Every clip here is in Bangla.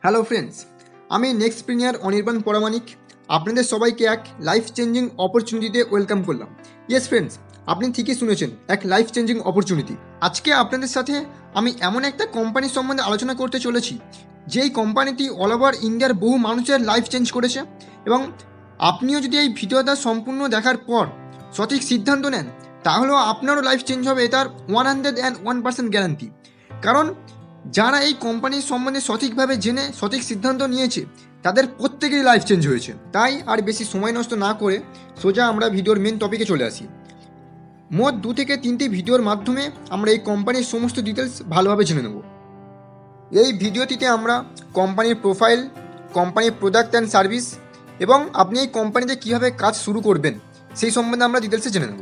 হ্যালো ফ্রেন্ডস, আমি নেক্সট প্রিনিয়ার অনির্বাণ পরামানিক আপনাদের সবাইকে এক লাইফ চেঞ্জিং অপরচুনিটিতে ওয়েলকাম করলাম। ইয়েস ফ্রেন্ডস, আপনি ঠিকই শুনেছেন, এক লাইফ চেঞ্জিং অপরচুনিটি। আজকে আপনাদের সাথে আমি এমন একটা কোম্পানির সম্বন্ধে আলোচনা করতে চলেছি যেই কোম্পানিটি অল ওভার ইন্ডিয়ার বহু মানুষের লাইফ চেঞ্জ করেছে, এবং আপনিও যদি এই ভিডিওটা সম্পূর্ণ দেখার পর সঠিক সিদ্ধান্ত নেন তাহলেও আপনারও লাইফ চেঞ্জ হবে, এটার 101% গ্যারান্টি। কারণ যারা এই কোম্পানির সম্বন্ধে সঠিকভাবে জেনে সঠিক সিদ্ধান্ত নিয়েছে তাদের প্রত্যেকেরই লাইফ চেঞ্জ হয়েছে। তাই আর বেশি সময় নষ্ট না করে সোজা আমরা ভিডিওর মেন টপিকে চলে আসি। মোট 2 থেকে 3টি ভিডিওর মাধ্যমে আমরা এই কোম্পানির সমস্ত ডিটেলস ভালোভাবে জেনে নেব। এই ভিডিওটিতে আমরা কোম্পানির প্রোফাইল, কোম্পানির প্রোডাক্ট অ্যান্ড সার্ভিস এবং আপনি এই কোম্পানিতে কীভাবে কাজ শুরু করবেন সেই সম্বন্ধে আমরা ডিটেলসে জেনে নেব।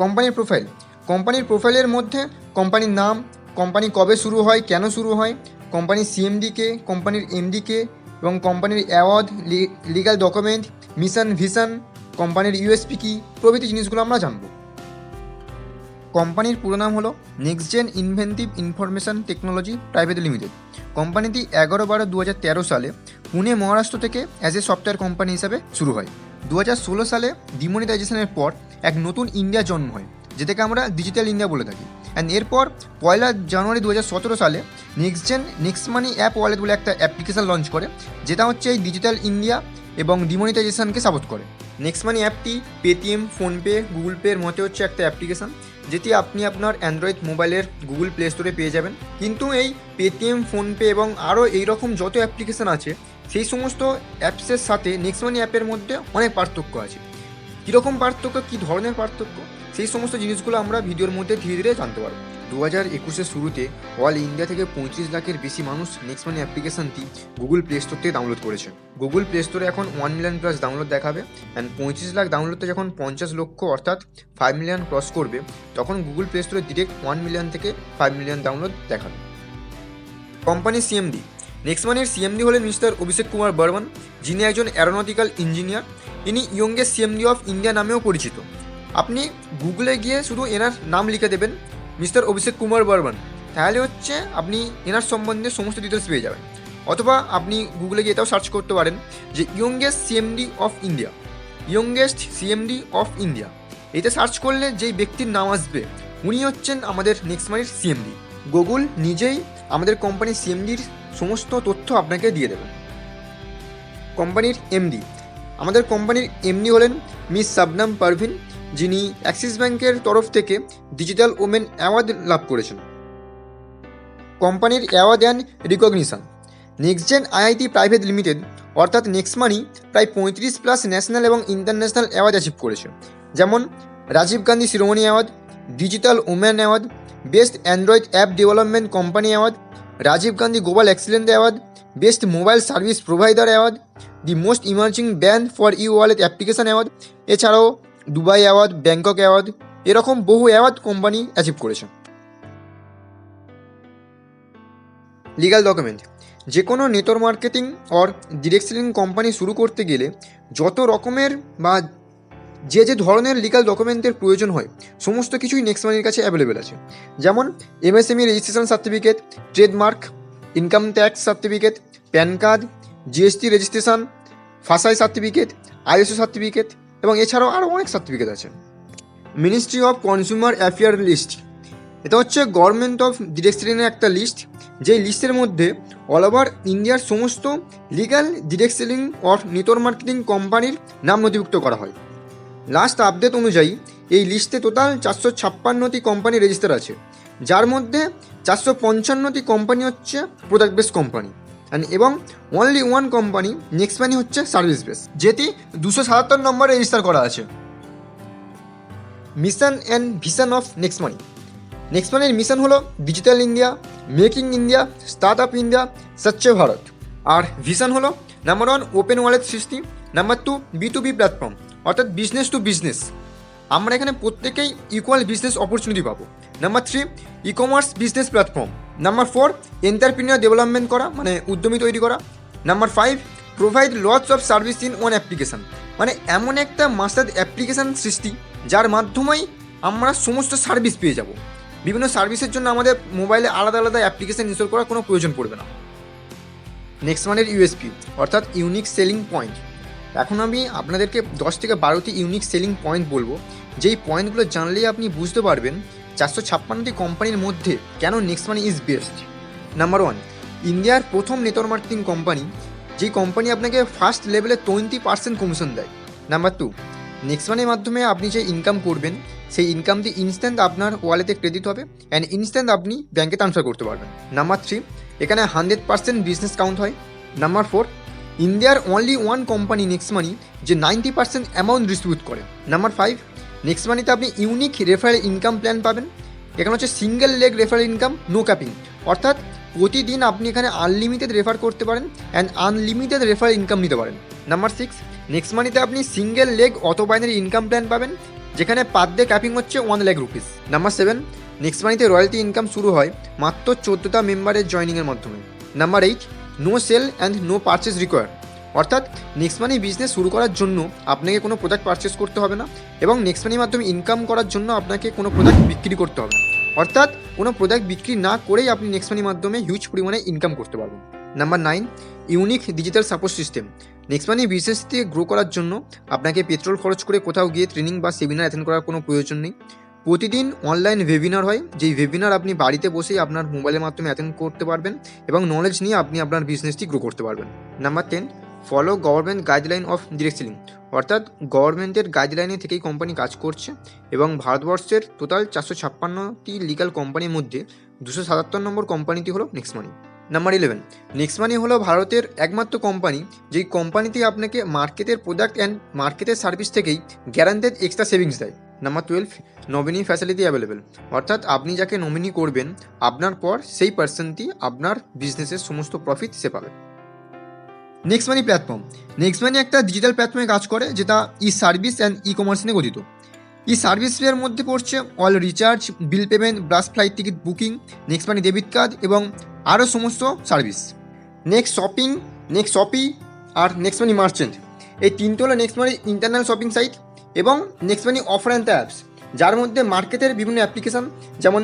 কোম্পানির প্রোফাইলের মধ্যে কোম্পানির নাম, কোম্পানি কবে শুরু হয়, কেন শুরু হয়, কোম্পানির সিএমডিকে, কোম্পানির এমডিকে এবং কোম্পানির award, legal document, mission, vision, কোম্পানির ইউএসপি কী প্রভৃতি জিনিসগুলো আমরা জানব। কোম্পানির পুরো নাম হলো Next Gen Inventive Information Technology Private Limited. কোম্পানিটি 11/12/2013 সালে পুনে, মহারাষ্ট্র থেকে অ্যাজ এ সফটওয়্যার কোম্পানি হিসাবে শুরু হয়। 2016 সালে ডিমনিটাইজেশনের পর এক নতুন ইন্ডিয়া জন্ম হয়, যেটাকে আমরা ডিজিটাল ইন্ডিয়া বলে থাকি। অ্যান্ড এরপর 1 জানুয়ারি 2017 সালে নেক্সট মানি অ্যাপ ওয়ালেট বলে একটা অ্যাপ্লিকেশন লঞ্চ করে, যেটা হচ্ছে এই ডিজিটাল ইন্ডিয়া এবং ডিমনিটাইজেশনকে সাপোর্ট করে। নেক্সট মানি অ্যাপটি পেটিএম, ফোনপে, গুগল পের মতে হচ্ছে একটা অ্যাপ্লিকেশন, যেটি আপনি আপনার অ্যান্ড্রয়েড মোবাইলের গুগল প্লে স্টোরে পেয়ে যাবেন। কিন্তু এই পেটিএম, ফোনপে এবং আরও এইরকম যত অ্যাপ্লিকেশন আছে সেই সমস্ত অ্যাপসের সাথে নেক্সট মানি অ্যাপের মধ্যে অনেক পার্থক্য আছে। কীরকম পার্থক্য, কী ধরনের পার্থক্য, সেই সমস্ত জিনিসগুলো আমরা ভিডিওর মধ্যে ধীরে ধীরে জানতে পারবো। 2021-এর শুরুতে অল ইন্ডিয়া থেকে 35 লাখের বেশি মানুষ নেক্সট মানি অ্যাপ্লিকেশনটি গুগল প্লে স্টোর থেকে ডাউনলোড করেছে। গুগল প্লে স্টোরে এখন 1 মিলিয়ন প্লাস ডাউনলোড দেখাবে, অ্যান্ড 35 লাখ ডাউনলোডতে যখন 50 লক্ষ অর্থাৎ 5 মিলিয়ন ক্রস করবে তখন গুগল প্লে স্টোরে ডিরেক্ট 1 মিলিয়ন থেকে 5 মিলিয়ন ডাউনলোড দেখাবে। কোম্পানির সিএমডি, নেক্সট মানির সিএমডি হলেন মিস্টার অভিষেক কুমার বর্মন, যিনি একজন অ্যারোনটিক্যাল ইঞ্জিনিয়ার। ইনি ইয়ংগেস্ট সিএমডি অফ ইন্ডিয়া নামেও পরিচিত। আপনি গুগলে গিয়ে শুধু এনার নাম লিখে দেবেন মিস্টার অভিষেক কুমার বর্মন, তাহলে হচ্ছে আপনি এনার সম্বন্ধে সমস্ত ডিটেলস পেয়ে যাবেন। অথবা আপনি গুগলে গিয়ে এটাও সার্চ করতে পারেন যে ইয়ংগেস্ট সিএমডি অফ ইন্ডিয়া। এটা সার্চ করলে যেই ব্যক্তির নাম আসবে উনি হচ্ছেন আমাদের নেক্সট মানির সিএমডি। গুগল নিজেই আমাদের কোম্পানির সিএমডির সমস্ত তথ্য আপনাকে দিয়ে দেবেন। কোম্পানির এমডি, আমাদের কোম্পানির এমডি হলেন মিস শাবনাম পারভিন, যিনি অ্যাক্সিস ব্যাংকের তরফ থেকে ডিজিটাল ওমেন অ্যাওয়ার্ড লাভ করেছেন। কোম্পানির award and recognition, Next Gen IIT private limited অর্থাৎ নেক্সট মানি প্রায় 35+ ন্যাশনাল এবং ইন্টারন্যাশনাল অ্যাওয়ার্ড অ্যাচিভ করেছে, যেমন Rajiv Gandhi Shiromani award, digital women award, best android app development company award, Rajiv Gandhi global excellence award, best mobile service provider award, the most emerging brand for e wallet application award, এছাড়াও দুবাই অ্যাওয়ার্ড, ব্যাংকক অ্যাওয়ার্ড, এরকম বহু অ্যাওয়ার্ড কোম্পানি অ্যাচিভ করেছে। লিগ্যাল ডকুমেন্ট, যে কোনো network marketing or direct selling company শুরু করতে গেলে যত রকমের বা যে ধরনের লিগ্যাল ডকুমেন্টের প্রয়োজন হয় সমস্ত কিছুই নেক্সট মানির কাছে অ্যাভেলেবেল আছে। যেমন MSME registration certificate, trademark, income tax certificate, PAN card, GST registration, FSSAI certificate, ISO certificate এবং এছাড়াও আরও অনেক সার্টিফিকেট আছে। Ministry of consumer affair list, এটা হচ্ছে গভর্নমেন্ট অফ ডিরেক্ট সেলিংয়ের একটা লিস্ট, যেই লিস্টের মধ্যে অল ওভার ইন্ডিয়ার সমস্ত legal direct selling or network marketing কোম্পানির নাম নথিভুক্ত করা হয়। লাস্ট আপডেট অনুযায়ী এই লিস্টে টোটাল 456টি কোম্পানি রেজিস্টার আছে, যার মধ্যে 455টি কোম্পানি হচ্ছে প্রোডাক্ট বেস কোম্পানি, এবং অনলি ওয়ান কোম্পানি নেক্সট মানি হচ্ছে সার্ভিস বেস, যেটি 277 নম্বরে রেজিস্টার করা আছে। Mission and vision of Next money, next মানির মিশন হলো digital India, making India, start up India, স্বচ্ছ ভারত। আর ভিশন হলো নাম্বার 1 ওপেন ওয়ালেট সৃষ্টি, নাম্বার 2 B2B প্ল্যাটফর্ম অর্থাৎ বিজনেস টু বিজনেস, আমরা এখানে প্রত্যেকেই ইকুয়াল বিজনেস অপরচুনিটি পাবো। Number 3 e commerce business platform. Number 4 entrepreneur development করা, মানে উদ্যমী তৈরি করা। Number 5 provide lots of service in one application, মানে এমন একটা মাস্টার অ্যাপ্লিকেশান সৃষ্টি যার মাধ্যমেই আমরা সমস্ত সার্ভিস পেয়ে যাব। বিভিন্ন সার্ভিসের জন্য আমাদের মোবাইলে আলাদা আলাদা অ্যাপ্লিকেশান ইনস্টল করার কোনো প্রয়োজন পড়বে না। নেক্সট মানির ইউএসপি অর্থাৎ ইউনিক সেলিং পয়েন্ট। এখন আমি আপনাদেরকে 10 থেকে 12টি ইউনিক সেলিং পয়েন্ট বলবো, যেই পয়েন্টগুলো জানলেই আপনি বুঝতে পারবেন 456টি কোম্পানির মধ্যে কেন next money is best. Number 1, ইন্ডিয়ার প্রথম নেটওয়ার্ক মার্কেটিং কোম্পানি, যেই কোম্পানি আপনাকে ফার্স্ট লেভেলে 20% কমিশন দেয়। নাম্বার 2, নেক্সট মানির মাধ্যমে আপনি যে ইনকাম করবেন সেই ইনকামটি ইনস্ট্যান্ট আপনার ওয়ালেটে ক্রেডিট হবে অ্যান্ড ইনস্ট্যান্ট আপনি ব্যাঙ্কে ট্রান্সফার করতে পারবেন। নাম্বার 3, এখানে 100% বিজনেস কাউন্ট হয়। নাম্বার 4, ইন্ডিয়ার only one company Next Money যে 90% অ্যামাউন্ট ডিস্ট্রিবিউট করে। নাম্বার 5, নেক্সট মানিতে আপনি ইউনিক রেফারেল ইনকাম প্ল্যান পাবেন। এখানে হচ্ছে single leg referral income, no capping, অর্থাৎ প্রতিদিন আপনি এখানে আনলিমিটেড রেফার করতে পারেন অ্যান্ড আনলিমিটেড রেফারেল ইনকাম নিতে পারেন। নাম্বার 6, নেক্সট মানিতে আপনি single leg auto binary income plan পাবেন, যেখানে পার ডে ক্যাপিং হচ্ছে 1 লাখ রুপিস। নাম্বার 7, নেক্সট মানিতে রয়্যালটি ইনকাম শুরু হয় মাত্র 14টা মেম্বারের জয়নিংয়ের মাধ্যমে। Number 8, no sale and no purchase require, অর্থাৎ নেক্সট মানি বিজনেস শুরু করার জন্য আপনাকে কোনো প্রোডাক্ট পারচেস করতে হবে না এবং নেক্সট মানির মাধ্যমে ইনকাম করার জন্য আপনাকে কোনো প্রোডাক্ট বিক্রি করতে হবে না, অর্থাৎ কোনো প্রোডাক্ট বিক্রি না করেই আপনি নেক্সট মানির মাধ্যমে হিউজ পরিমাণে ইনকাম করতে পারবেন। Number 9, unique digital support system. Next money বিজনেসটি গ্রো করার জন্য আপনাকে পেট্রোল খরচ করে কোথাও গিয়ে ট্রেনিং বা সেমিনার অ্যাটেন্ড করার কোনো প্রয়োজন নেই। প্রতিদিন অনলাইন ওয়েবিনার হয়, যেই ওয়েবিনার আপনি বাড়িতে বসেই আপনার মোবাইলের মাধ্যমে অ্যাটেন্ড করতে পারবেন এবং নলেজ নিয়ে আপনি আপনার বিজনেসটি গ্রো করতে পারবেন। Number 10, follow government guideline of direct selling, অর্থাৎ গভর্নমেন্টের গাইডলাইনে থেকেই কোম্পানি কাজ করছে এবং ভারতবর্ষের টোটাল 456টি লিগাল কোম্পানির মধ্যে 277 নম্বর কোম্পানিটি হলো নেক্সট মানি। নাম্বার 11, নেক্সট মানি হলো ভারতের একমাত্র কোম্পানি যেই কোম্পানিটি আপনাকে মার্কেটের প্রোডাক্ট অ্যান্ড মার্কেটের সার্ভিস থেকেই গ্যারান্টেড এক্সট্রা সেভিংস দেয়। নাম্বার 12, নমিনি ফ্যাসিলিটি অ্যাভেলেবেল, অর্থাৎ আপনি যাকে নমিনি করবেন আপনার পর সেই পার্সনটি আপনার বিজনেসের সমস্ত প্রফিট সে পাবে। নেক্সট মানি প্ল্যাটফর্ম। নেক্সট মানি একটা ডিজিটাল প্ল্যাটফর্মে কাজ করে যেটা ই সার্ভিস অ্যান্ড ই কমার্স নিয়ে গঠিত। ই সার্ভিসের মধ্যে পড়ছে অল রিচার্জ, বিল পেমেন্ট, বাস ফ্লাইট টিকিট বুকিং, নেক্সট মানি ডেবিট কার্ড এবং আরও সমস্ত সার্ভিস। নেক্সট শপিং, নেক্সট শপি আর নেক্সট মানি মার্চেন্ট, এই তিনটে হলো নেক্সট মানি ইন্টারনাল শপিং সাইট এবং next money offer and apps, যার মধ্যে মার্কেটের বিভিন্ন অ্যাপ্লিকেশান যেমন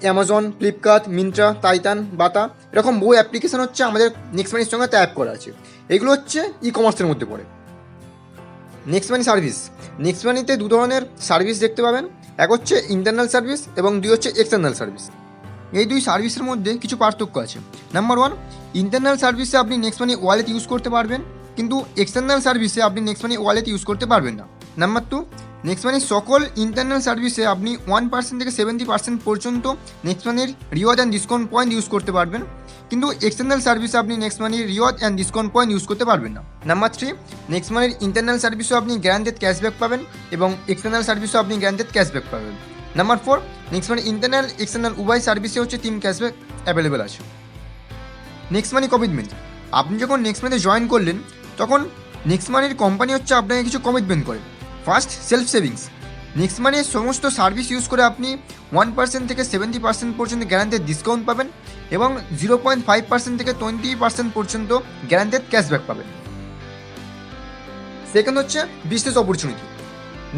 অ্যামাজন, ফ্লিপকার্ট, মিন্ত্রা, টাইটান, বাটা, এরকম বহু অ্যাপ্লিকেশান হচ্ছে আমাদের নেক্সট মানির সঙ্গে ট্যাপ করা আছে। এগুলো হচ্ছে ই কমার্সের মধ্যে পড়ে। নেক্সট মানি সার্ভিস। নেক্সট মানিতে দু ধরনের সার্ভিস দেখতে পাবেন, এক হচ্ছে ইন্টারনাল সার্ভিস এবং দুই হচ্ছে এক্সটার্নাল সার্ভিস। এই দুই সার্ভিসের মধ্যে কিছু পার্থক্য আছে। নাম্বার 1, ইন্টারনাল সার্ভিসে আপনি নেক্সট মানি ওয়ালেট ইউজ করতে পারবেন, কিন্তু এক্সটার্নাল সার্ভিসে আপনি নেক্সট মানি ওয়ালেট ইউজ করতে পারবেন না। নাম্বার 2, নেক্সট মানির সকল ইন্টারনাল সার্ভিসে আপনি 1% থেকে 70% পর্যন্ত নেক্সট মানির reward and discount point use করতে পারবেন, কিন্তু এক্সটার্নাল সার্ভিসে আপনি নেক্সট মানির reward and discount point use করতে পারবেন না। নাম্বার 3, নেক্সট মানির ইন্টারনাল সার্ভিসেও আপনি গ্যারান্টেড ক্যাশব্যাক পাবেন এবং এক্সটার্নাল সার্ভিসেও আপনি গ্যারান্টেড ক্যাশব্যাক পাবেন। নাম্বার 4, নেক্সট মানি ইন্টারনাল এক্সটার্নাল উভয় সার্ভিসে হচ্ছে 3 ক্যাশব্যাক অ্যাভেলেবেল আছে। নেক্সট মানি কমিটমেন্ট। আপনি যখন নেক্সট মানিতে জয়েন করলেন তখন নেক্সট মানির কোম্পানি হচ্ছে আপনাকে কিছু কমিটমেন্ট করে। First, self savings. নেক্সট মানির সমস্ত সার্ভিস ইউজ করে আপনি 1% থেকে 70% পর্যন্ত গ্যারান্টেড ডিসকাউন্ট পাবেন এবং 0.5% থেকে 20% পর্যন্ত গ্যারান্টেড ক্যাশব্যাক পাবেন। সেকেন্ড হচ্ছে বিজনেস অপরচুনিটি।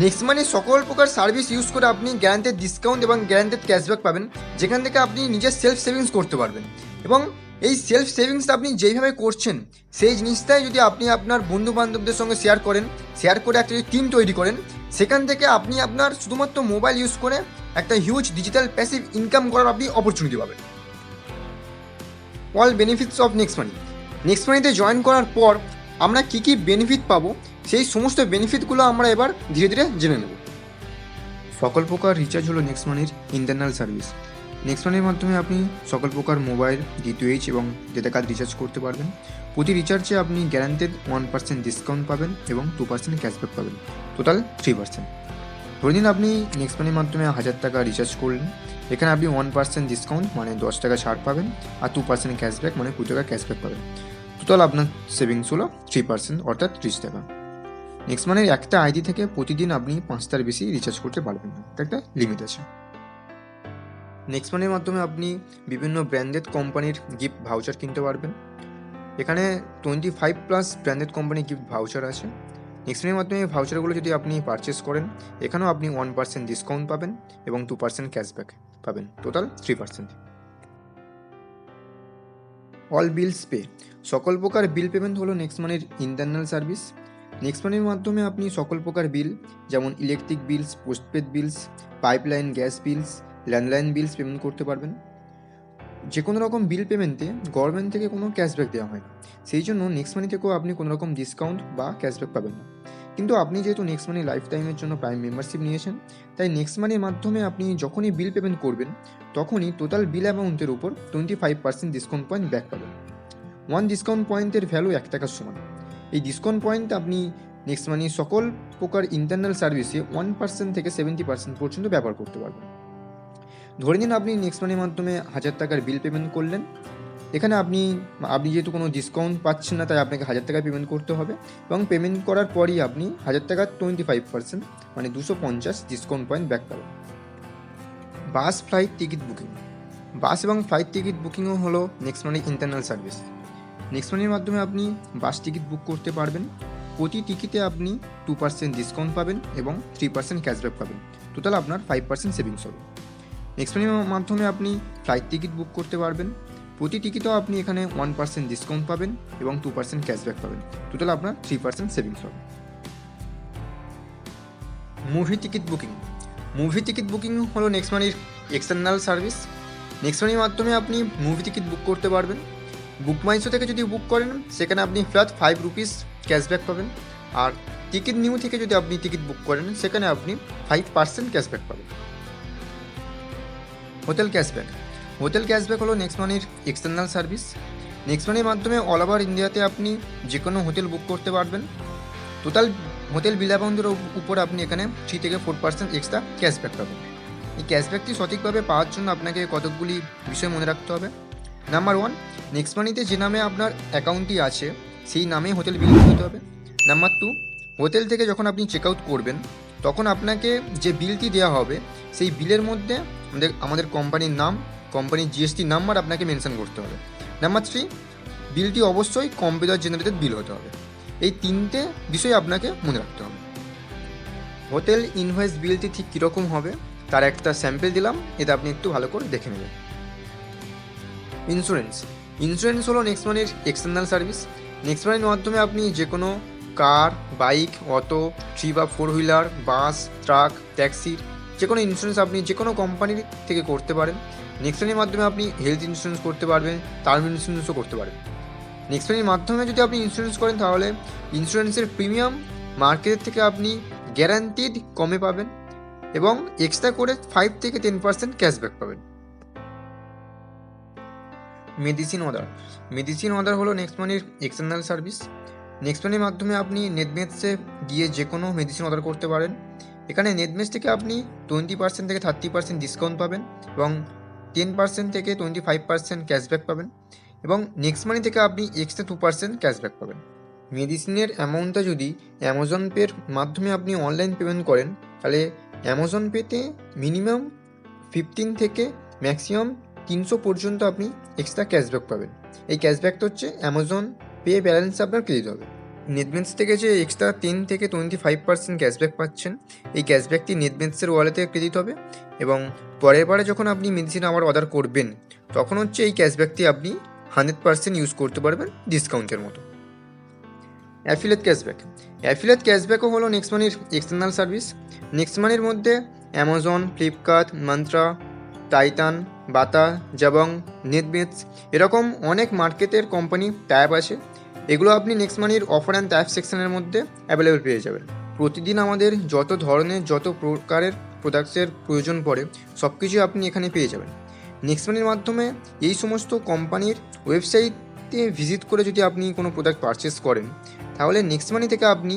নেক্সট মানি সকল প্রকার সার্ভিস ইউজ করে আপনি গ্যারান্টেড ডিসকাউন্ট এবং গ্যারান্টেড ক্যাশব্যাক পাবেন, যেখান থেকে আপনি নিজের সেলফ সেভিংস করতে পারবেন এবং এই সেলফ সেভিংসটা আপনি যেইভাবে করছেন সেই জিনিসটাই যদি আপনি আপনার বন্ধু বান্ধবদের সঙ্গে শেয়ার করে একটা টিম তৈরি করেন, সেখান থেকে আপনি আপনার শুধুমাত্র মোবাইল ইউজ করে একটা হিউজ ডিজিটাল প্যাসিভ ইনকাম করার আপনি অপরচুনিটি পাবেন। All benefits of Next money. Next মানিতে জয়েন করার পর আমরা কী কী বেনিফিট পাবো সেই সমস্ত বেনিফিটগুলো আমরা এবার ধীরে ধীরে জেনে নেব। সকল প্রকার রিচার্জ হলো নেক্সট মানির ইন্টারনাল সার্ভিস। নেক্সট মানির মাধ্যমে আপনি সকল প্রকার মোবাইল, ডিটিএইচ এবং ডেটা কার্ড রিচার্জ করতে পারবেন। প্রতি রিচার্জে আপনি গ্যারান্টেড 1% ডিসকাউন্ট পাবেন এবং 2% ক্যাশব্যাক পাবেন, টোটাল 3%। ধরে নিন আপনি নেক্সট মানির মাধ্যমে 1000 টাকা রিচার্জ করলেন, এখানে আপনি 1% ডিসকাউন্ট মানে 10 টাকা ছাড় পাবেন আর 2% ক্যাশব্যাক মানে 2 টাকা ক্যাশব্যাক পাবেন। টোটাল আপনার সেভিংস হলো 3% অর্থাৎ 30 টাকা। নেক্সট মানির একটা আইডি থেকে প্রতিদিন আপনি 5টার বেশি রিচার্জ করতে পারবেন না, একটা লিমিট আছে। নেক্সট মানির মাধ্যমে আপনি বিভিন্ন ব্র্যান্ডেড কোম্পানির গিফট ভাউচার কিনতে পারবেন। এখানে 25+ ব্র্যান্ডেড কোম্পানির গিফট ভাউচার আছে। নেক্সট মানির মাধ্যমে ভাউচারগুলো যদি আপনি পারচেস করেন, এখানেও আপনি 1% ডিসকাউন্ট পাবেন এবং 2% ক্যাশব্যাক পাবেন, টোটাল 3%। অল বিলস পে, সকল প্রকার বিল পেমেন্ট হলো নেক্সট মানির ইন্টারনাল সার্ভিস। নেক্সট মানির মাধ্যমে আপনি সকল প্রকার বিল যেমন ইলেকট্রিক বিলস, পোস্টপেড বিলস, পাইপলাইন গ্যাস বিলস, ল্যান্ডলাইন বিলস পেমেন্ট করতে পারবেন। যে কোনো রকম বিল পেমেন্টে গভর্নমেন্ট থেকে কোনো ক্যাশব্যাক দেওয়া হয় না, সেই জন্য নেক্সট মানি থেকেও আপনি কোনো রকম ডিসকাউন্ট বা ক্যাশব্যাক পাবেন না। কিন্তু আপনি যেহেতু নেক্সট মানি লাইফ টাইমের জন্য প্রাইম মেম্বারশিপ নিয়েছেন, তাই নেক্সট মানির মাধ্যমে আপনি যখনই বিল পেমেন্ট করবেন তখনই টোটাল বিল অ্যামাউন্টের উপর 25% ডিসকাউন্ট পয়েন্ট ব্যাক পাবেন। ওয়ান ডিসকাউন্ট পয়েন্টের ভ্যালু 1 টাকার সমান। এই ডিসকাউন্ট পয়েন্ট আপনি নেক্সট মানি সকল প্রকার ইন্টারনাল সার্ভিসে 1% থেকে 70% পর্যন্ত ব্যবহার করতে পারবেন। ধরে নিন আপনি নেক্সট মানির মাধ্যমে 1000 টাকার বিল পেমেন্ট করলেন, এখানে আপনি যেহেতু কোনো ডিসকাউন্ট পাচ্ছেন না, তাই আপনাকে 1000 টাকা পেমেন্ট করতে হবে এবং পেমেন্ট করার পরই আপনি 1000 টাকার 25% মানে 250 ডিসকাউন্ট পয়েন্ট ব্যাক পাবেন। বাস ফ্লাইট টিকিট বুকিং, বাস এবং ফ্লাইট টিকিট বুকিংও হলো নেক্সট মানি ইন্টারনাল সার্ভিস। নেক্সট মানির মাধ্যমে আপনি বাস টিকিট বুক করতে পারবেন, প্রতি টিকিটে আপনি 2% ডিসকাউন্ট পাবেন এবং 3% ক্যাশব্যাক পাবেন, টোটাল আপনার 5% সেভিংস হবে। নেক্সট মানির মাধ্যমে আপনি ফ্লাইট টিকিট বুক করতে পারবেন, প্রতি টিকিটেও আপনি এখানে 1% ডিসকাউন্ট পাবেন এবং 2% ক্যাশব্যাক পাবেন, টোটাল আপনার 3% সেভিংস হবে। Movie ticket booking, movie ticket booking হলো নেক্সট মানির এক্সটার্নাল সার্ভিস। নেক্সট মানির মাধ্যমে আপনি মুভি টিকিট বুক করতে পারবেন, বুক মাই শো থেকে যদি বুক করেন সেখানে আপনি ফ্ল্যাট 5 রুপিস ক্যাশব্যাক পাবেন, আর টিকিট নিউ থেকে যদি আপনি টিকিট বুক করেন সেখানে আপনি 5% ক্যাশব্যাক পাবেন। হোটেল ক্যাশব্যাক, হোটেল ক্যাশব্যাক হলো নেক্সট মানির এক্সটার্নাল সার্ভিস। নেক্সট মানির মাধ্যমে অল ওভার ইন্ডিয়াতে আপনি যে কোনো হোটেল বুক করতে পারবেন, টোটাল হোটেল বিল অ্যামাউন্টের উপর আপনি এখানে 3 থেকে 4% এক্সট্রা ক্যাশব্যাক পাবেন। এই ক্যাশব্যাকটি সঠিকভাবে পাওয়ার জন্য আপনাকে কতকগুলি বিষয় মনে রাখতে হবে। নাম্বার 1, নেক্সট মানিতে যে নামে আপনার অ্যাকাউন্টটি আছে সেই নামেই হোটেল বিল দিতে হবে। নাম্বার 2, হোটেল থেকে যখন আপনি চেক আউট করবেন তখন আপনাকে যে বিলটি দেওয়া হবে সেই বিলের মধ্যে আমাদের কোম্পানির নাম, কোম্পানির জিএসটি নাম্বার আপনাকে মেনশন করতে হবে। নাম্বার 3, বিলটি অবশ্যই কম্পিউটার জেনারেটেড বিল হতে হবে। এই 3টে বিষয় আপনাকে মনে রাখতে হবে। হোটেল ইনভয়েস বিলটি ঠিক কীরকম হবে তার একটা স্যাম্পল দিলাম, এটা আপনি একটু ভালো করে দেখে নেবেন। ইন্স্যুরেন্স, ইন্স্যুরেন্স হলো নেক্সট মানির এক্সটার্নাল সার্ভিস। নেক্সট মানির মাধ্যমে আপনি যে কোনো কার, বাইক, অটো, 3 বা 4 হুইলার, বাস, ট্রাক, ট্যাক্সির যে কোনো ইন্স্যুরেন্স আপনি যে কোনো কোম্পানির থেকে করতে পারেন। নেক্সট মানির মাধ্যমে আপনি হেলথ ইন্স্যুরেন্স করতে পারবেন, টার্ম ইন্স্যুরেন্সও করতে পারেন। নেক্সট মানির মাধ্যমে যদি আপনি ইন্স্যুরেন্স করেন তাহলে ইন্স্যুরেন্সের প্রিমিয়াম মার্কেটের থেকে আপনি গ্যারান্টিড কমে পাবেন এবং এক্সট্রা করে 5 থেকে 10% ক্যাশব্যাক পাবেন। মেডিসিন অর্ডার, মেডিসিন অর্ডার হলো নেক্সট মানির এক্সটার্নাল সার্ভিস। নেক্সট মানির মাধ্যমে আপনি নেটমেটসে গিয়ে যে কোনো মেডিসিন অর্ডার করতে পারেন, এখানে নেটমেটস থেকে আপনি 20% থেকে 30% ডিসকাউন্ট পাবেন এবং 10% থেকে 25% ক্যাশব্যাক পাবেন এবং নেক্সট মানি থেকে আপনি এক্সট্রা 2% ক্যাশব্যাক পাবেন। মেডিসিনের অ্যামাউন্টটা যদি অ্যামাজন পের মাধ্যমে আপনি অনলাইন পেমেন্ট করেন তাহলে অ্যামাজন পেতে মিনিমাম 15 থেকে ম্যাক্সিমাম 300 পর্যন্ত আপনি এক্সট্রা ক্যাশব্যাক পাবেন। এই ক্যাশব্যাকটা হচ্ছে অ্যামাজন পে ব্যালেন্স আপনার ক্রেডিট হবে। নেটবেন্স থেকে যে এক্সট্রা 10 থেকে 25% ক্যাশব্যাক পাচ্ছেন, এই ক্যাশব্যাকটি নেটবেন্সের ওয়ালেটে ক্রেডিট হবে এবং পরের বারে যখন আপনি মেডিসিন আবার অর্ডার করবেন তখন হচ্ছে এই ক্যাশব্যাকটি আপনি 100% ইউজ করতে পারবেন ডিসকাউন্টের মতো। অ্যাফিলিয়েট ক্যাশব্যাক, অ্যাফিলিয়েট ক্যাশব্যাকও হলো নেক্সট মানির এক্সটার্নাল সার্ভিস। নেক্সট মানির মধ্যে অ্যামাজন, ফ্লিপকার্ট, মান্ত্রা, টাইটান, বাটা, জাবং, নেটবেটস এরকম অনেক মার্কেটের কোম্পানি ট্যাব আছে, এগুলো আপনি নেক্সট মানির অফার অ্যান্ড ট্যাব সেকশনের মধ্যে অ্যাভেলেবেল পেয়ে যাবেন। প্রতিদিন আমাদের যত ধরনের যত প্রকারের প্রোডাক্টসের প্রয়োজন পড়ে সব কিছু আপনি এখানে পেয়ে যাবেন। নেক্সট মানির মাধ্যমে এই সমস্ত কোম্পানির ওয়েবসাইটে ভিজিট করে যদি আপনি কোনো প্রোডাক্ট পারচেস করেন তাহলে নেক্সট মানি থেকে আপনি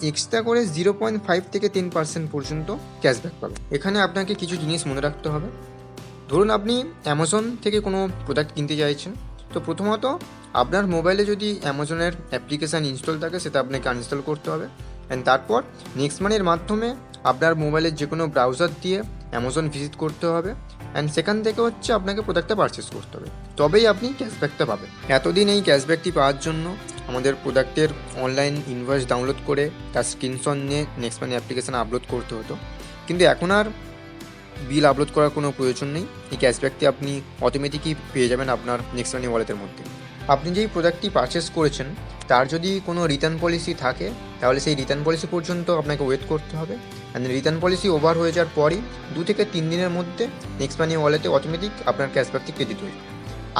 এক্সট্রা করে 0.5 থেকে 10% পর্যন্ত ক্যাশব্যাক পাবেন। এখানে আপনাকে কিছু জিনিস মনে রাখতে হবে। ধরুন আপনি অ্যামাজন থেকে কোনো প্রোডাক্ট কিনতে চাইছেন, তো প্রথমত আপনার মোবাইলে যদি অ্যামাজনের অ্যাপ্লিকেশান ইনস্টল থাকে সেটা আপনাকে আনইনস্টল করতে হবে অ্যান্ড তারপর নেক্সট মানির মাধ্যমে আপনার মোবাইলের যে কোনো ব্রাউজার দিয়ে অ্যামাজন ভিজিট করতে হবে অ্যান্ড সেখান থেকে হচ্ছে আপনাকে প্রোডাক্টটা পারচেস করতে হবে, তবেই আপনি ক্যাশব্যাকটা পাবেন। এতদিন এই ক্যাশব্যাকটি পাওয়ার জন্য আমাদের প্রোডাক্টের অনলাইন ইনভয়েস ডাউনলোড করে তার স্ক্রিনশট নিয়ে নেক্সট মানি অ্যাপ্লিকেশান আপলোড করতে হতো, কিন্তু এখন আর বিল আপলোড করার কোনো প্রয়োজন নেই। এই ক্যাশব্যাকটি আপনি অটোমেটিকই পেয়ে যাবেন আপনার নেক্সট মানি ওয়ালেটের মধ্যে। আপনি যেই প্রোডাক্টটি পারচেস করেছেন তার যদি কোনো রিটার্ন পলিসি থাকে তাহলে সেই রিটার্ন পলিসি পর্যন্ত আপনাকে ওয়েট করতে হবে। অ্যান্ড রিটার্ন পলিসি ওভার হয়ে যাওয়ার পরই 2 থেকে 3 দিনের মধ্যে নেক্সট মানি ওয়ালেটে অটোমেটিক আপনার ক্যাশব্যাকটি ক্রেডিট হয়ে যাবে।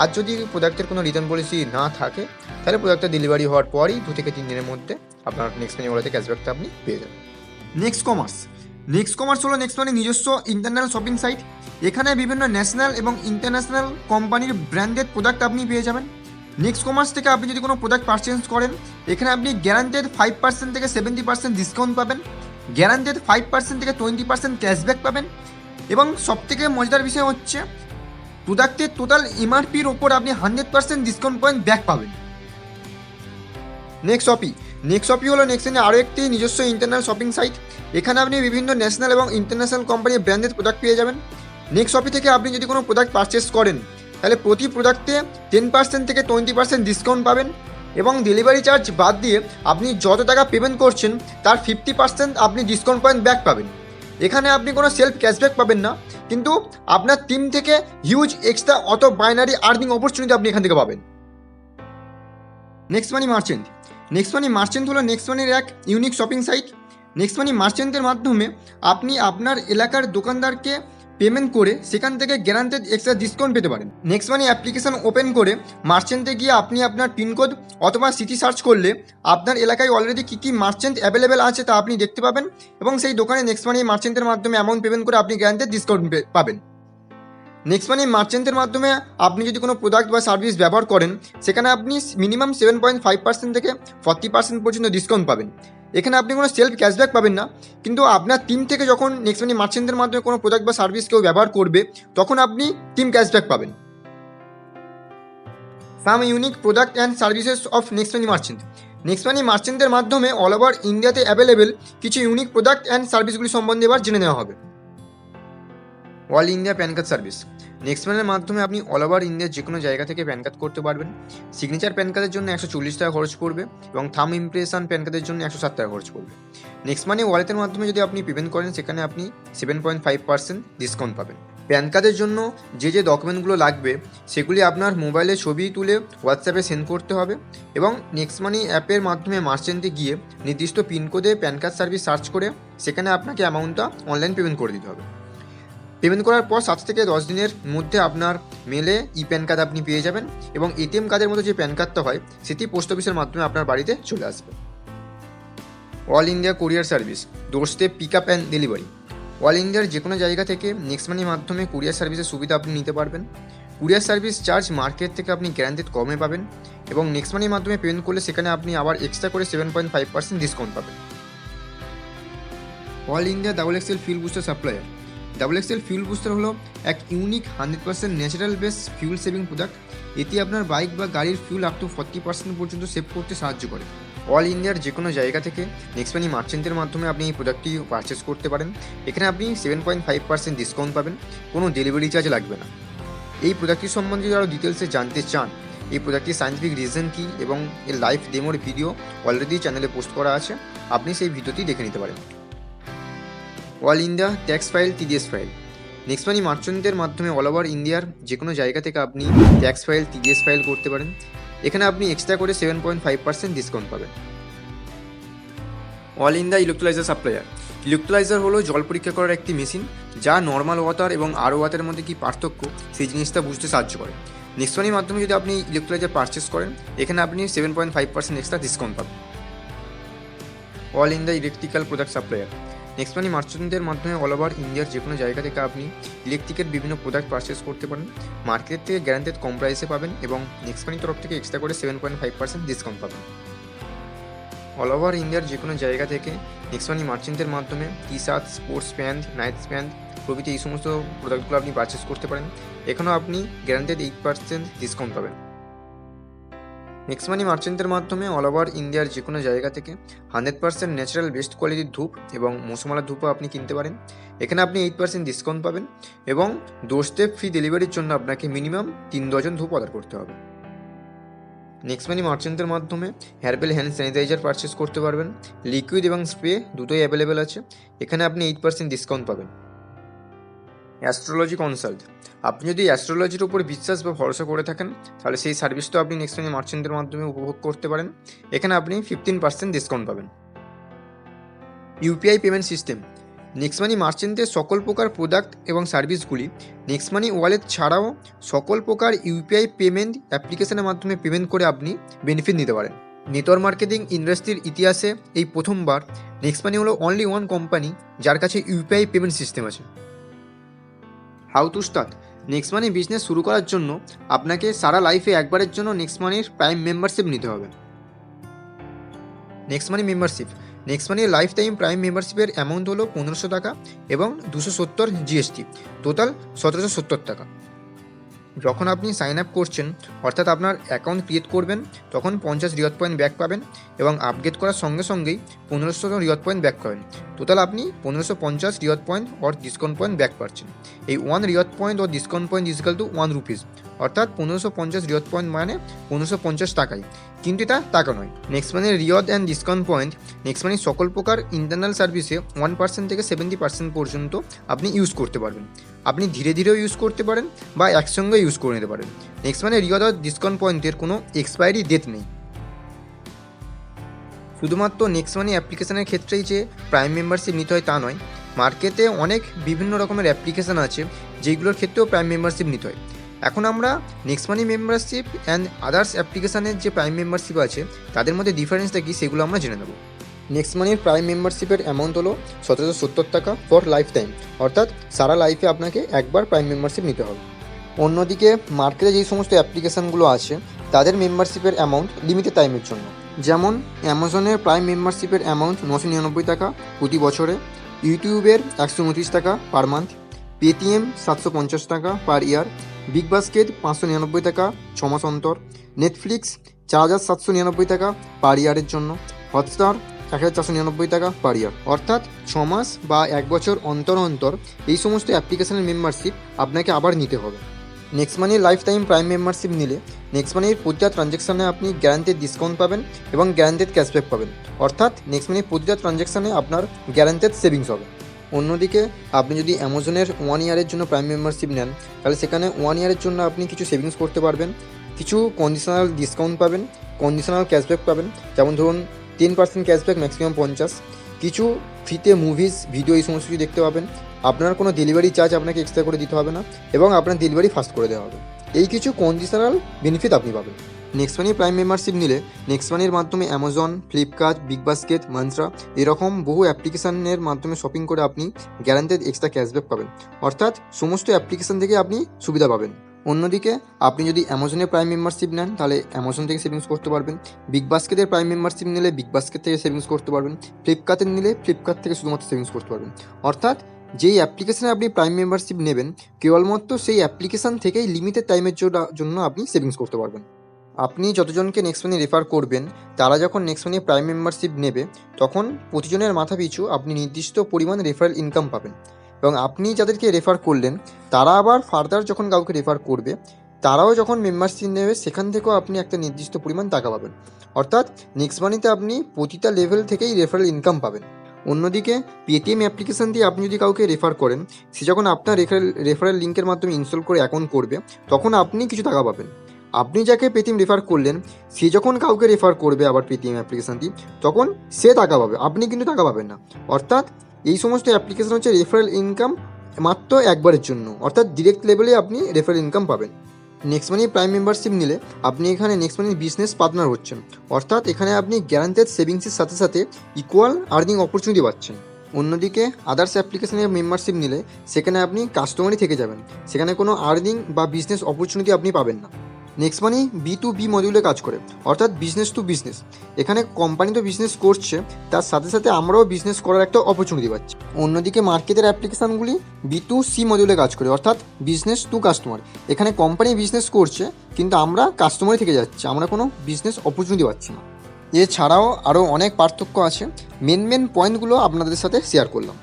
আর যদি প্রোডাক্টের কোনো রিটার্ন পলিসি না থাকে তাহলে প্রোডাক্টটা ডেলিভারি হওয়ার পরই 2 থেকে 3 দিনের মধ্যে আপনার নেক্সট মানি ওয়ালেটে ক্যাশব্যাকটা আপনি পেয়ে যাবেন। নেক্সট কমার্স হলো নেক্সট মানি নিজস্ব ইন্টারনাল শপিং সাইট। এখানে বিভিন্ন ন্যাশনাল এবং ইন্টারন্যাশনাল কোম্পানির ব্র্যান্ডেড প্রোডাক্ট আপনি পেয়ে যাবেন। নেক্সট কমার্স থেকে আপনি যদি কোনো প্রোডাক্ট পারচেজ করেন এখানে আপনি গ্যারান্টেড 5% থেকে 70% ডিসকাউন্ট পাবেন, গ্যারান্টেড 5% থেকে 20% ক্যাশব্যাক পাবেন এবং সবথেকে মজাদার বিষয় হচ্ছে প্রোডাক্টের টোটাল এমআরপির ওপর আপনি 100% ডিসকাউন্ট পয়েন্ট ব্যাক পাবেন। নেক্সট শপি হলো নেক্সটের আরও একটি নিজস্ব ইন্টারনাল শপিং সাইট। এখানে আপনি বিভিন্ন ন্যাশনাল এবং ইন্টারন্যাশনাল কোম্পানির ব্র্যান্ডেড প্রোডাক্ট পেয়ে যাবেন। নেক্সট শপি থেকে আপনি যদি কোনো প্রোডাক্ট পারচেস করেন তাহলে প্রতি প্রোডাক্টে 10% থেকে 20% ডিসকাউন্ট পাবেন এবং ডেলিভারি চার্জ বাদ দিয়ে আপনি যত টাকা পেমেন্ট করছেন তার 50% আপনি ডিসকাউন্ট পয়েন্ট ব্যাক পাবেন। এখানে আপনি কোনো সেলফ ক্যাশব্যাক পাবেন না, কিন্তু আপনার টিম থেকে huge extra auto binary earning opportunity আপনি এখান থেকে পাবেন। নেক্সট মানি মার্চেন্ট হলো নেক্সট মানির এক unique shopping site. Next Money মার্চেন্টের মাধ্যমে আপনি আপনার এলাকার দোকানদারকে পেমেন্ট করে সেখান থেকে গ্যারান্টেড এক্সট্রা ডিসকাউন্ট পেতে পারেন। নেক্সট মানি অ্যাপ্লিকেশন ওপেন করে মার্চেন্টে গিয়ে আপনি আপনার পিনকোড অথবা সিটি সার্চ করলে আপনার এলাকায় অলরেডি কী কী মার্চেন্ট অ্যাভেলেবেল আছে তা আপনি দেখতে পাবেন এবং সেই দোকানে নেক্সট মানি মার্চেন্টের মাধ্যমে অ্যামাউন্ট পেমেন্ট করে আপনি গ্যারান্টেড ডিসকাউন্ট পাবেন। নেক্সট মানি মার্চেন্টের মাধ্যমে আপনি যদি কোনো প্রোডাক্ট বা সার্ভিস ব্যবহার করেন সেখানে আপনি মিনিমাম 7.5% থেকে 40% পর্যন্ত ডিসকাউন্ট পাবেন। এখানে আপনি কোনো সেলফ ক্যাশব্যাক পাবেন না, কিন্তু আপনার টিম থেকে যখন নেক্সট মানি মার্চেন্টের মাধ্যমে কোনো প্রোডাক্ট বা সার্ভিস কেউ ব্যবহার করবে তখন আপনি টিম ক্যাশব্যাক পাবেন। Some unique product and services of Next Money মার্চেন্টের মাধ্যমে অল ওভার ইন্ডিয়াতে অ্যাভেলেবেল কিছু ইউনিক প্রোডাক্ট অ্যান্ড সার্ভিসগুলি সম্বন্ধে এবার জেনে নেওয়া হবে। All India PAN card service. Next মানির মাধ্যমে আপনি অল ওভার ইন্ডিয়ার যে কোনো জায়গা থেকে প্যান কার্ড করতে পারবেন। সিগনেচার প্যান কার্ডের জন্য 140 টাকা খরচ পড়বে এবং থাম ইমপ্রেশন প্যান কার্ডের জন্য 160 টাকা খরচ পড়বে। নেক্সট মানি ওয়ালেটের মাধ্যমে যদি আপনি পেমেন্ট করেন সেখানে আপনি 7.5% ডিসকাউন্ট পাবেন। প্যান কার্ডের জন্য যে ডকুমেন্টগুলো লাগবে সেগুলি আপনার মোবাইলে ছবি তুলে হোয়াটসঅ্যাপে সেন্ড করতে হবে এবং নেক্সট মানি অ্যাপের মাধ্যমে মার্চেন্টে গিয়ে নির্দিষ্ট পিনকোডে প্যান কার্ড সার্ভিস সার্চ করে সেখানে আপনাকে অ্যামাউন্টটা অনলাইন পেমেন্ট করে দিতে হবে। পেমেন্ট করার পর 7 থেকে 10 দিনের মধ্যে আপনার মেলে ই প্যান কার্ড আপনি পেয়ে যাবেন এবং এটিএম কার্ডের মতো যে প্যান কার্ডটা হয় সেটি পোস্ট অফিসের মাধ্যমে আপনার বাড়িতে চলে আসবে। All India courier service, doorstep pick up and delivery. All ইন্ডিয়ার যে কোনো জায়গা থেকে নেক্সট মানির মাধ্যমে কুরিয়ার সার্ভিসের সুবিধা আপনি নিতে পারবেন। কুরিয়ার সার্ভিস চার্জ মার্কেট থেকে আপনি গ্যারান্টেড কমে পাবেন এবং নেক্সট মানির মাধ্যমে পেমেন্ট করলে সেখানে আপনি আবার এক্সট্রা করে 7.5% ডিসকাউন্ট পাবেন। All India double XL fuel booster supplier. Double XL fuel booster হলো এক unique 100% natural base fuel saving product. এটি আপনার বাইক বা গাড়ির ফিউল আপ টু 40% পর্যন্ত সেভ করতে সাহায্য করে। অল ইন্ডিয়ার যে কোনো জায়গা থেকে নেক্সট মানি মার্চেন্টের মাধ্যমে আপনি এই প্রোডাক্টটি পারচেস করতে পারেন। এখানে আপনি 7.5% ডিসকাউন্ট পাবেন, কোনো ডেলিভারি চার্জ লাগবে না। এই প্রোডাক্টটি সম্বন্ধে আরও ডিটেলসে জানতে চান, এই প্রোডাক্টটির সায়েন্টিফিক রিজন কী এবং এর লাইভ ডেমোর ভিডিও অলরেডি চ্যানেলে পোস্ট করা আছে, আপনি সেই ভিডিওটি দেখে নিতে পারেন। All India tax file TDS file. Next Money মার্চেন্টের মাধ্যমে অল ওভার ইন্ডিয়ার যে কোনো জায়গা থেকে আপনি ট্যাক্স ফাইল টিডিএস ফাইল করতে পারেন। এখানে আপনি এক্সট্রা করে 7.5% ডিসকাউন্ট পাবেন। All India electrolyser supplier. Electrolyser হলো জল পরীক্ষা করার একটি মেশিন যা নর্মাল ওয়াটার এবং আরও ওয়াটারের মধ্যে কী পার্থক্য সেই জিনিসটা বুঝতে সাহায্য করে। নেক্সট মানির মাধ্যমে যদি আপনি ইলেকট্রোলাইজার পারচেস করেন এখানে আপনি 7.5% এক্সট্রা ডিসকাউন্ট পাবেন। All India electrical product supplier. Next Money মার্চেন্টের মাধ্যমে অল ওভার ইন্ডিয়ার যে কোনো জায়গা থেকে আপনি ইলেকট্রিকের বিভিন্ন প্রোডাক্ট পারচেস করতে পারেন। মার্কেট থেকে গ্যারান্টেড কম প্রাইসে পাবেন এবং নেক্সট মানির তরফ থেকে এক্সট্রা করে 7.5% ডিসকাউন্ট পাবেন। অল ওভার ইন্ডিয়ার যে কোনো জায়গা থেকে নেক্সট মানি মার্চেন্টের মাধ্যমে T shirt, sports pant, night pant প্রভৃতি এই সমস্ত প্রোডাক্টগুলো আপনি পারচেস করতে পারেন। এখানেও আপনি গ্যারান্টেড 8% ডিসকাউন্ট পাবেন। নেক্সট মানি মার্চেন্টের মাধ্যমে অল ওভার ইন্ডিয়ার যে কোনো জায়গা থেকে 100% ন্যাচারাল বেস্ট কোয়ালিটির ধূপ এবং মশমালা ধূপও আপনি কিনতে পারেন। এখানে আপনি 8% ডিসকাউন্ট পাবেন এবং ডোরস্টেপ ফ্রি ডেলিভারির জন্য আপনাকে মিনিমাম 3 ডজন ধূপ অর্ডার করতে হবে। নেক্সট মানি মার্চেন্টের মাধ্যমে হেয়ারবেল হ্যান্ড স্যানিটাইজার পারচেস করতে পারবেন। লিকুইড এবং স্প্রে দুটোই অ্যাভেলেবেল আছে। এখানে আপনি 8% ডিসকাউন্ট পাবেন। Astrology consult. আপনি যদি অ্যাস্ট্রোলজির উপর বিশ্বাস বা ভরসা করে থাকেন, তাহলে সেই সার্ভিসটাও আপনি নেক্সট মানি মার্চেন্টের মাধ্যমে উপভোগ করতে পারেন। এখানে আপনি 15% ডিসকাউন্ট পাবেন। UPI payment system. Next Money মার্চেন্টের সকল প্রকার প্রোডাক্ট এবং সার্ভিসগুলি নেক্সট মানি ওয়ালেট ছাড়াও সকল প্রকার ইউপিআই পেমেন্ট অ্যাপ্লিকেশনের মাধ্যমে পেমেন্ট করে আপনি বেনিফিট নিতে পারেন। নেটওয়ার্ক মার্কেটিং ইন্ডাস্ট্রির ইতিহাসে এই প্রথমবার নেক্সট মানি হলো অনলি ওয়ান কোম্পানি যার কাছে ইউপিআই পেমেন্ট সিস্টেম আছে। How to start. Next Money business শুরু করার জন্য আপনাকে সারা লাইফে একবারের জন্য নেক্সট মানির প্রাইম মেম্বারশিপ নিতে হবে। Next Money membership. নেক্সট মানির লাইফ টাইম প্রাইম মেম্বারশিপের অ্যামাউন্ট হলো 1500 টাকা এবং 270 জিএসটি, টোটাল 1770 টাকা। যখন আপনি সাইন আপ করছেন, অর্থাৎ আপনার অ্যাকাউন্ট ক্রিয়েট করবেন, তখন 50 রিওয়ার্ড পয়েন্ট ব্যাক পাবেন এবং আপগ্রেড করার সঙ্গে সঙ্গেই 1500 রিওয়ার্ড পয়েন্ট ব্যাক পাবেন। টোটাল আপনি 1550 reward point or discount point back পাচ্ছেন। এই 1 রিওয়ার্ড পয়েন্ট ও discount point equal to 1 rupees, অর্থাৎ 1550 রিওয়ার্ড পয়েন্ট মানে 1550 টাকাই, কিন্তু এটা টাকা নয়। নেক্সট মানির reward and discount point Next Money সকল প্রকার ইন্টারনাল সার্ভিসে 1% থেকে 70% পর্যন্ত আপনি ইউজ করতে পারবেন। আপনি ধীরে ধীরেও ইউজ করতে পারেন বা একসঙ্গে ইউজ করে নিতে পারেন। নেক্সট মানে রিওয়ার্ড আর ডিসকাউন্ট পয়েন্টের কোনো এক্সপায়ারি ডেট নেই। শুধুমাত্র নেক্সট মানি অ্যাপ্লিকেশনের ক্ষেত্রেই যে প্রাইম মেম্বারশিপ নিতে হয় তা নয়, মার্কেটে অনেক বিভিন্ন রকমের অ্যাপ্লিকেশান আছে যেগুলোর ক্ষেত্রেও প্রাইম মেম্বারশিপ নিতে হয়। এখন আমরা Next Money membership and others অ্যাপ্লিকেশানের যে প্রাইম মেম্বারশিপ আছে তাদের মধ্যে ডিফারেন্সটা কী সেগুলো আমরা জেনে নেব। নেক্সট মানির প্রাইম মেম্বারশিপের অ্যামাউন্ট হলো 1770 টাকা ফর লাইফ টাইম, অর্থাৎ সারা লাইফে আপনাকে একবার প্রাইম মেম্বারশিপ নিতে হবে। অন্যদিকে মার্কেটে যেই সমস্ত অ্যাপ্লিকেশানগুলো আছে তাদের মেম্বারশিপের অ্যামাউন্ট লিমিটেড টাইমের জন্য। যেমন অ্যামাজনের প্রাইম মেম্বারশিপের অ্যামাউন্ট 999 টাকা প্রতি বছরে, ইউটিউবের 129 টাকা পার মান্থ, পেটিএম 750 টাকা পার ইয়ার, বিগ বাস্কেট 599 টাকা 6 মাস অন্তর, নেটফ্লিক্স 4799 টাকা পার ইয়ারের জন্য, হটস্টার 1499 টাকা পার ইয়ার, অর্থাৎ 6 মাস বা 1 বছর অন্তর অন্তর এই সমস্ত অ্যাপ্লিকেশনের মেম্বারশিপ আপনাকে আবার নিতে হবে। নেক্সট মানির লাইফ টাইম প্রাইম মেম্বারশিপ নিলে নেক্সট মানির প্রতিটা ট্রানজ্যাকশানে আপনি গ্যারান্টেড ডিসকাউন্ট পাবেন এবং গ্যারান্টেড ক্যাশব্যাক পাবেন, অর্থাৎ নেক্সট মানির প্রতিটা ট্রানজ্যাকশানে আপনার গ্যারান্টেড সেভিংস হবে। অন্যদিকে আপনি যদি অ্যামাজনের 1 ইয়ারের জন্য প্রাইম মেম্বারশিপ নেন, তাহলে সেখানে 1 ইয়ারের জন্য আপনি কিছু সেভিংস করতে পারবেন, কিছু কন্ডিশনাল ডিসকাউন্ট পাবেন, কন্ডিশনাল ক্যাশব্যাক পাবেন, যেমন ধরুন 10% ক্যাশব্যাক ম্যাক্সিমাম 50, কিছু ফ্রিতে মুভিজ ভিডিও এই সমস্ত কিছু দেখতে পাবেন, আপনার কোনো ডেলিভারি চার্জ আপনাকে এক্সট্রা করে দিতে হবে না এবং আপনার ডেলিভারি ফাস্ট করে দেওয়া হবে। এই কিছু কন্ডিশনাল বেনিফিট আপনি পাবেন। নেক্সট মানি প্রাইম মেম্বারশিপ নিলে নেক্সট মানির মাধ্যমে Amazon, Flipkart, big basket, mantra এরকম বহু অ্যাপ্লিকেশানের মাধ্যমে শপিং করে আপনি গ্যারান্টেড এক্সট্রা ক্যাশব্যাক পাবেন, অর্থাৎ সমস্ত অ্যাপ্লিকেশান থেকে আপনি সুবিধা পাবেন। অন্যদিকে আপনি যদি অ্যামাজনের প্রাইম মেম্বারশিপ নেন তাহলে অ্যামাজন থেকে সেভিংস করতে পারবেন, বিগ বাস্কেটের প্রাইম মেম্বারশিপ নিলে বিগ বাস্কেট থেকে সেভিংস করতে পারবেন, ফ্লিপকার্টের নিলে ফ্লিপকার্ট থেকে শুধুমাত্র সেভিংস করতে পারবেন, অর্থাৎ যেই অ্যাপ্লিকেশানে আপনি প্রাইম মেম্বারশিপ নেবেন কেবলমাত্র সেই অ্যাপ্লিকেশান থেকেই লিমিটেড টাইমের জন্য আপনি সেভিংস করতে পারবেন। আপনি যতজনকে নেক্সট মানি রেফার করবেন তারা যখন নেক্সট মানি প্রাইম মেম্বারশিপ নেবে তখন প্রতিজনের মাথা পিছু আপনি নির্দিষ্ট পরিমাণ রেফারেল ইনকাম পাবেন এবং আপনি যাদেরকে রেফার করলেন তারা আবার ফার্দার যখন কাউকে রেফার করবে তারাও যখন মেম্বারশিপ নেবে সেখান থেকেও আপনি একটা নির্দিষ্ট পরিমাণ টাকা পাবেন, অর্থাৎ নেক্সট মানিতে আপনি প্রতিটা লেভেল থেকেই রেফারেল ইনকাম পাবেন। অন্যদিকে পেটিএম অ্যাপ্লিকেশান দিয়ে আপনি যদি কাউকে রেফার করেন, সে যখন আপনার রেফারেল লিঙ্কের মাধ্যমে ইনস্টল করে অ্যাকাউন্ট করবে তখন আপনি কিছু টাকা পাবেন। আপনি যাকে পেটিএম রেফার করলেন সে যখন কাউকে রেফার করবে আবার পেটিএম অ্যাপ্লিকেশানটি তখন সে টাকা পাবে, আপনি কিন্তু টাকা পাবেন না। অর্থাৎ এই সমস্ত অ্যাপ্লিকেশান হচ্ছে রেফারেল ইনকাম মাত্র একবারের জন্য, অর্থাৎ ডিরেক্ট লেভেলে আপনি রেফারেল ইনকাম পাবেন। নেক্সট মানি প্রাইম মেম্বারশিপ নিলে আপনি এখানে নেক্সট মানির বিজনেস পার্টনার হচ্ছেন, অর্থাৎ এখানে আপনি গ্যারান্টেড সেভিংসের সাথে সাথে ইকুয়াল আর্নিং অপরচুনিটি পাচ্ছেন। অন্যদিকে আদার্স অ্যাপ্লিকেশনের মেম্বারশিপ নিলে সেখানে আপনি কাস্টমারই থেকে যাবেন, সেখানে কোনো আর্নিং বা বিজনেস অপরচুনিটি আপনি পাবেন না। নেক্সট মানি B2B মডিউলে কাজ করে, অর্থাৎ বিজনেস টু বিজনেস। এখানে কোম্পানি তো বিজনেস করছে তার সাথে সাথে আমরাও বিজনেস করার একটা অপরচুনিটি পাচ্ছি। অন্যদিকে মার্কেটের অ্যাপ্লিকেশানগুলি B2C মডিউলে কাজ করে, অর্থাৎ বিজনেস টু কাস্টমার। এখানে কোম্পানি বিজনেস করছে কিন্তু আমরা কাস্টমারই থেকে যাচ্ছি, আমরা কোনো বিজনেস অপরচুনিটি পাচ্ছি না। এছাড়াও আরও অনেক পার্থক্য আছে, মেন পয়েন্টগুলো আপনাদের সাথে শেয়ার করলাম।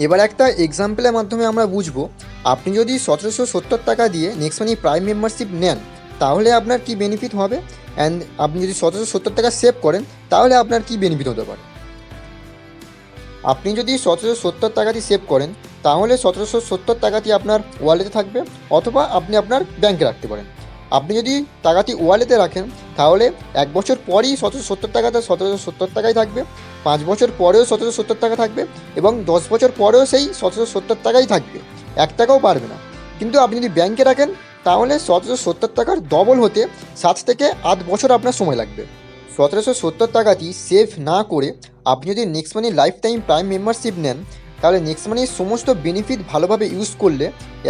এবার একটা এক্সাম্পলের মাধ্যমে আমরা বুঝবো আপনি যদি 1770 টাকা দিয়ে নেক্সট মানি প্রাইম মেম্বারশিপ নেন তাহলে আপনার কি বেনিফিট হবে, অ্যান্ড আপনি যদি 1770 টাকা সেভ করেন তাহলে আপনার কি বেনিফিট হতে পারে। আপনি যদি 1770 টাকা দিয়ে সেভ করেন তাহলে 1770 টাকাটি আপনার ওয়ালেটে থাকবে, অথবা আপনি আপনার ব্যাংকে রাখতে পারেন। আপনি যদি টাকাটি ওয়ালেটে রাখেন তাহলে 1 বছর পরই 1770 টাকাটা 1770 টাকাই থাকবে, 5 বছর পরেও 1770 টাকা থাকবে, এবং 10 বছর পরেও সেই 1770 টাকাই থাকবে, 1 টাকাও বাড়বে না। কিন্তু আপনি যদি ব্যাংকে রাখেন তাহলে 1770 টাকার ডবল হতে 7 থেকে 8 বছর আপনার সময় লাগবে। 1770 টাকাটি সেভ না করে আপনি যদি নেক্সট মানি লাইফ টাইম প্রাইম মেম্বারশিপ নেন, তাহলে নেক্সট মানির সমস্ত বেনিফিট ভালোভাবে ইউজ করলে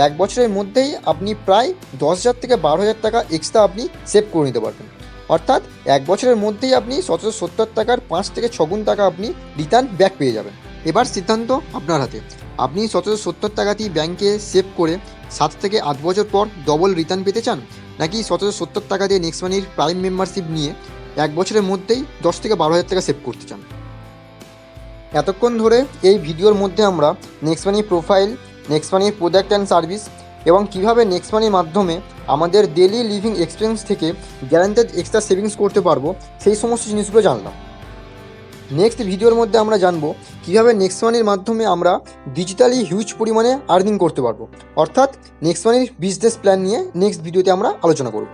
1 বছরের মধ্যেই আপনি প্রায় 10,000 থেকে 12,000 টাকা এক্সট্রা আপনি সেভ করে নিতে পারবেন। অর্থাৎ 1 বছরের মধ্যেই আপনি 1770 টাকার 5 থেকে 6 গুণ টাকা আপনি রিটার্ন ব্যাক পেয়ে যাবেন। এবার সিদ্ধান্ত আপনার হাতে, আপনি 1770 টাকাটি ব্যাংকে সেভ করে 7 থেকে 8 বছর পর ডবল রিটার্ন পেতে চান, নাকি 1770 টাকা দিয়ে নেক্সট মানির প্রাইম মেম্বারশিপ নিয়ে 1 বছরের মধ্যেই 10 থেকে 12,000 টাকা সেভ করতে চান। এতক্ষণ ধরে এই ভিডিওর মধ্যে আমরা নেক্সট মানি প্রোফাইল, নেক্সট মানির প্রোডাক্ট অ্যান্ড সার্ভিস এবং কীভাবে নেক্সট মানির মাধ্যমে আমাদের ডেলি লিভিং এক্সপেন্স থেকে গ্যারান্টেড এক্সট্রা সেভিংস করতে পারবো, সেই সমস্ত জিনিসগুলো জানলাম। নেক্সট ভিডিওর মধ্যে আমরা জানবো কীভাবে নেক্সট মানির মাধ্যমে আমরা ডিজিটালি হিউজ পরিমাণে আর্নিং করতে পারবো, অর্থাৎ নেক্সট মানির বিজনেস প্ল্যান নিয়ে নেক্সট ভিডিওতে আমরা আলোচনা করব।